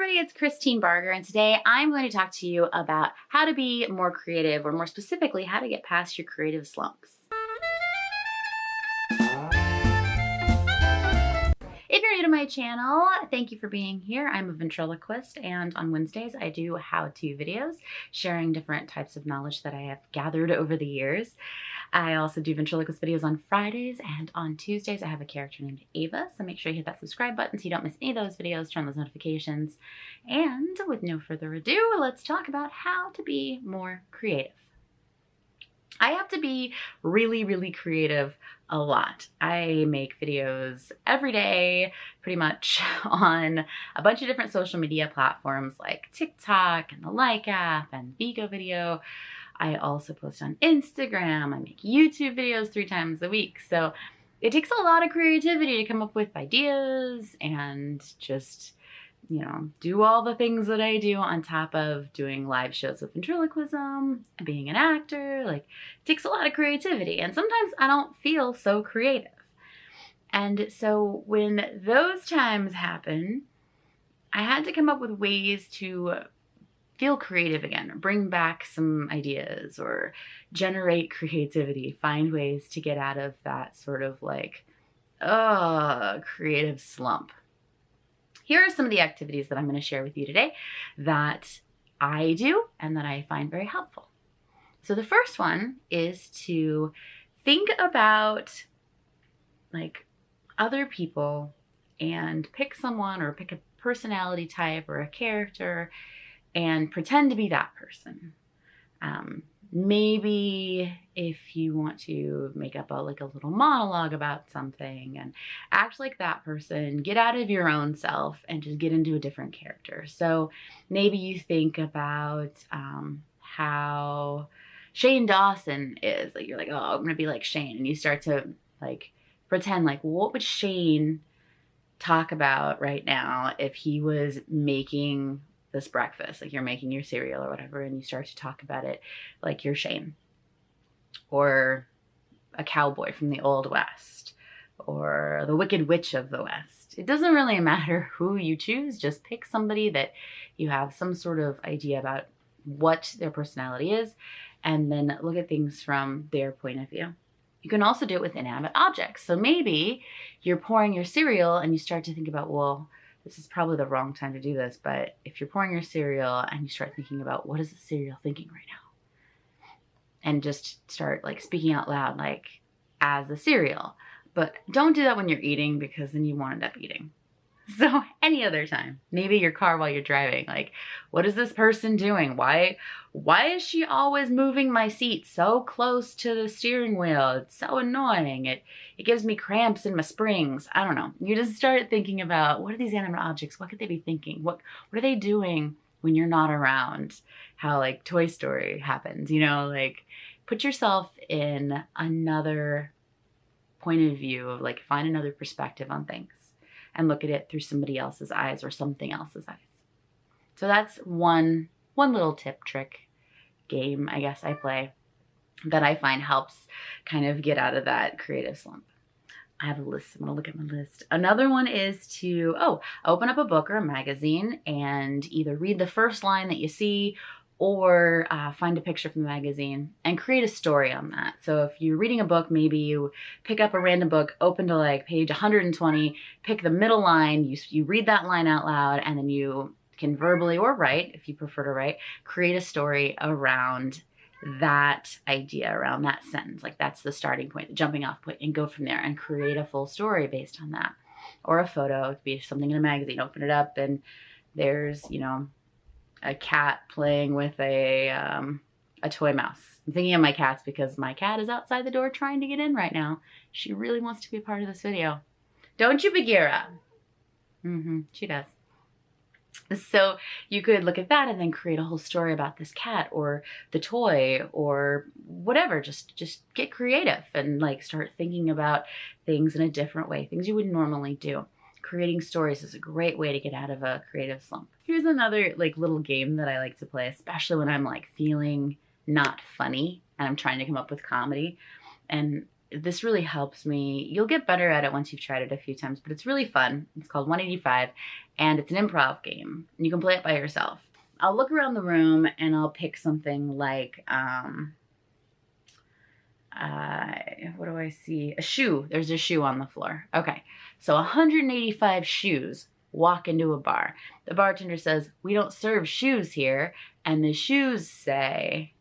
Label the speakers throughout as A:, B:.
A: everybody, it's Christine Barger, and today I'm going to talk to you about how to be more creative, or more specifically, how to get past your creative slumps. If you're new to my channel, thank you for being here. I'm a ventriloquist, and on Wednesdays I do how-to videos sharing different types of knowledge that I have gathered over the years. I also do ventriloquist videos on Fridays, and on Tuesdays I have a character named Ava, so make sure you hit that subscribe button so you don't miss any of those videos, turn those notifications. And with no further ado, let's talk about how to be more creative. I have to be really creative a lot. I make videos every day, pretty much, on a bunch of different social media platforms like TikTok and the Like app and Vigo Video. I also post on Instagram. I make YouTube videos 3 times a week. So it takes a lot of creativity to come up with ideas and just, you know, do all the things that I do on top of doing live shows with ventriloquism, being an actor. Like, it takes a lot of creativity, and sometimes I don't feel so creative. And so when those times happen, I had to come up with ways to feel creative again, or bring back some ideas, or generate creativity, find ways to get out of that sort of like, creative slump. Here are some of the activities that I'm going to share with you today that I do and that I find very helpful. So the first one is to think about like other people and pick someone, or pick a personality type or a character, and pretend to be that person. Maybe if you want to make up a little monologue about something and act like that person, get out of your own self and just get into a different character. So maybe you think about how Shane Dawson is. Like, you're like, oh, I'm gonna be like Shane, and you start to like pretend like, what would Shane talk about right now if he was making this breakfast? Like, you're making your cereal or whatever, and you start to talk about it like you're Shane, or a cowboy from the Old West, or the Wicked Witch of the West. It doesn't really matter who you choose. Just pick somebody that you have some sort of idea about what their personality is, and then look at things from their point of view. You can also do it with inanimate objects. So maybe you're pouring your cereal and you start to think about, well, this is probably the wrong time to do this, but if you're pouring your cereal and you start thinking about, what is the cereal thinking right now? And just start like speaking out loud, like as the cereal. But don't do that when you're eating, because then you won't end up eating. So any other time, maybe your car while you're driving, like, what is this person doing? Why is she always moving my seat so close to the steering wheel? It's so annoying. It gives me cramps in my springs. I don't know. You just start thinking about, what are these animate objects? What could they be thinking? What are they doing when you're not around? How like Toy Story happens, you know, like put yourself in another point of view, of like, find another perspective on things and look at it through somebody else's eyes or something else's eyes. So that's one little tip, trick, game, I guess I play, that I find helps kind of get out of that creative slump. I have a list. I'm gonna look at my list. Another one is to, open up a book or a magazine and either read the first line that you see, or find a picture from the magazine and create a story on that. So if you're reading a book, maybe you pick up a random book, open to like page 120, pick the middle line, you read that line out loud, and then you can verbally or write, if you prefer to write, create a story around that idea, around that sentence. Like, that's the starting point, the jumping off point, and go from there and create a full story based on that. Or a photo, it could be something in a magazine, open it up and there's, you know, a cat playing with a toy mouse. I'm thinking of my cats because my cat is outside the door trying to get in right now. She really wants to be a part of this video. Don't you, Bagheera? She does. So you could look at that and then create a whole story about this cat or the toy or whatever. Just get creative and like start thinking about things in a different way, things you would normally do. Creating stories is a great way to get out of a creative slump. Here's another like little game that I like to play, especially when I'm like feeling not funny and I'm trying to come up with comedy. And this really helps me. You'll get better at it once you've tried it a few times, but it's really fun. It's called 185, and it's an improv game. You can play it by yourself. I'll look around the room and I'll pick something like, what do I see? A shoe. There's a shoe on the floor. Okay, so 185 shoes walk into a bar. The bartender says, "We don't serve shoes here." And the shoes say,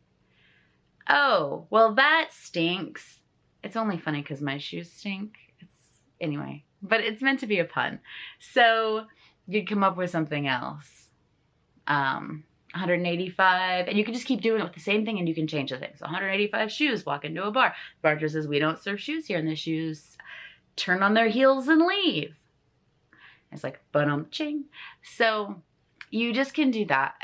A: "Oh, well, that stinks." It's only funny because my shoes stink. Anyway, but it's meant to be a pun. So you'd come up with something else. 185, and you can just keep doing it with the same thing and you can change the thing. So 185 shoes walk into a bar. The bartender says, "We don't serve shoes here," and the shoes turn on their heels and leave. It's like, ba-dum-ching. So you just can do that.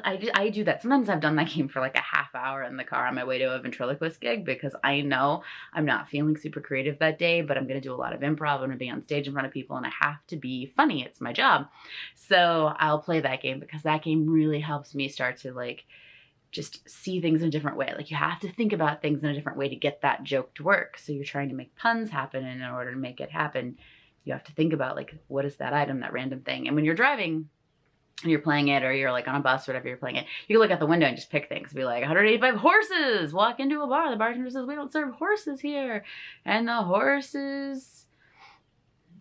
A: I do that. Sometimes I've done that game for like a half hour in the car on my way to a ventriloquist gig because I know I'm not feeling super creative that day, but I'm going to do a lot of improv. I'm going to be on stage in front of people and I have to be funny. It's my job. So I'll play that game because that game really helps me start to like just see things in a different way. Like you have to think about things in a different way to get that joke to work. So you're trying to make puns happen, and in order to make it happen, you have to think about like, what is that item, that random thing? And when you're driving, and you're playing it, or you're like on a bus or whatever you're playing it, you can look out the window and just pick things. Be like, 185 horses walk into a bar. The bartender says, "We don't serve horses here." And the horses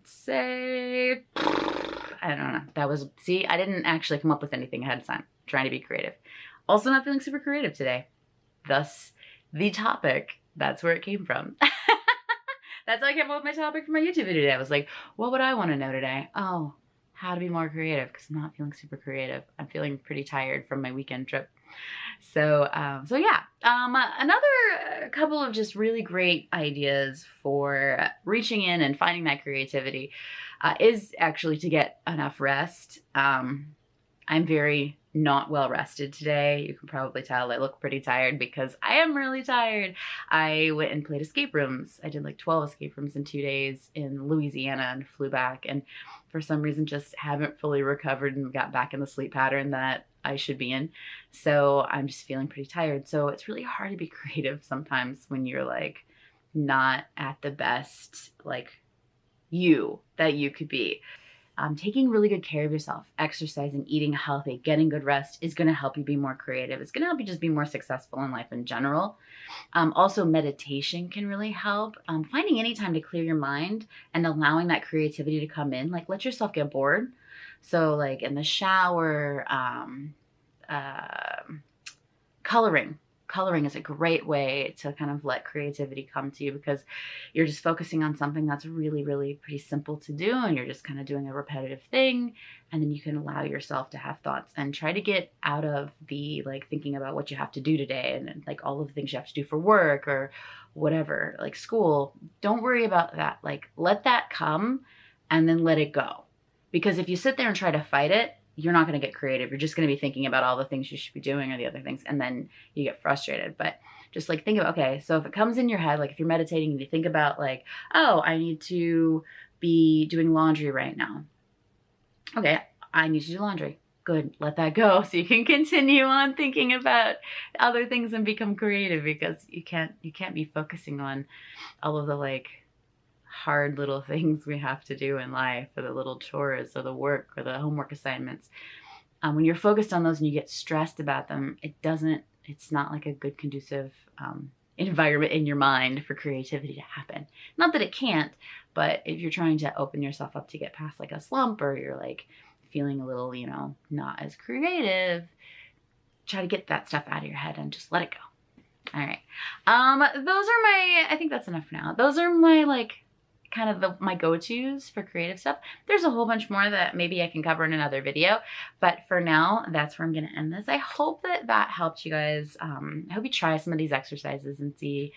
A: say, I don't know. That was, see, I didn't actually come up with anything ahead of time. I'm trying to be creative. Also not feeling super creative today. Thus, the topic, that's where it came from. That's how I came up with my topic for my YouTube video today. I was like, what would I want to know today? Oh, how to be more creative, because I'm not feeling super creative. I'm feeling pretty tired from my weekend trip. So yeah, another couple of just really great ideas for reaching in and finding that creativity is actually to get enough rest. I'm very not well rested today. You can probably tell I look pretty tired because I am really tired. I went and played escape rooms. I did like 12 escape rooms in 2 days in Louisiana and flew back, and for some reason just haven't fully recovered and got back in the sleep pattern that I should be in. So I'm just feeling pretty tired. So it's really hard to be creative sometimes when you're like not at the best like you that you could be. Taking really good care of yourself, exercising, eating healthy, getting good rest is going to help you be more creative. It's going to help you just be more successful in life in general. Also, meditation can really help. Finding any time to clear your mind and allowing that creativity to come in. Like, let yourself get bored. So, like in the shower, coloring. Coloring is a great way to kind of let creativity come to you because you're just focusing on something that's really, really pretty simple to do, and you're just kind of doing a repetitive thing, and then you can allow yourself to have thoughts and try to get out of the like thinking about what you have to do today and like all of the things you have to do for work or whatever, like school. Don't worry about that. Like, let that come and then let it go. Because if you sit there and try to fight it, you're not going to get creative. You're just going to be thinking about all the things you should be doing or the other things, and then you get frustrated. But just like think about, okay, so if it comes in your head, like if you're meditating and you think about like, oh, I need to be doing laundry right now. Okay, I need to do laundry. Good, let that go so you can continue on thinking about other things and become creative, because you can't be focusing on all of the like hard little things we have to do in life, or the little chores or the work or the homework assignments. When you're focused on those and you get stressed about them, it's not like a good conducive environment in your mind for creativity to happen. Not that it can't, but if you're trying to open yourself up to get past like a slump, or you're like feeling a little, you know, not as creative, try to get that stuff out of your head and just let it go. All right. Those are I think that's enough for now. Those are my like kind of my go-tos for creative stuff. There's a whole bunch more that maybe I can cover in another video, but for now, that's where I'm going to end this. I hope that helped you guys. I hope you try some of these exercises and see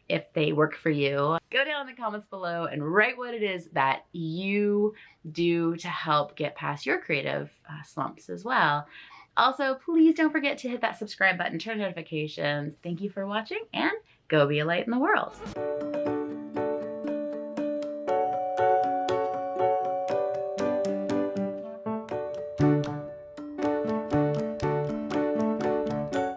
A: if they work for you. Go down in the comments below and write what it is that you do to help get past your creative slumps as well. Also, please don't forget to hit that subscribe button, turn notifications. Thank you for watching, and go be a light in the world.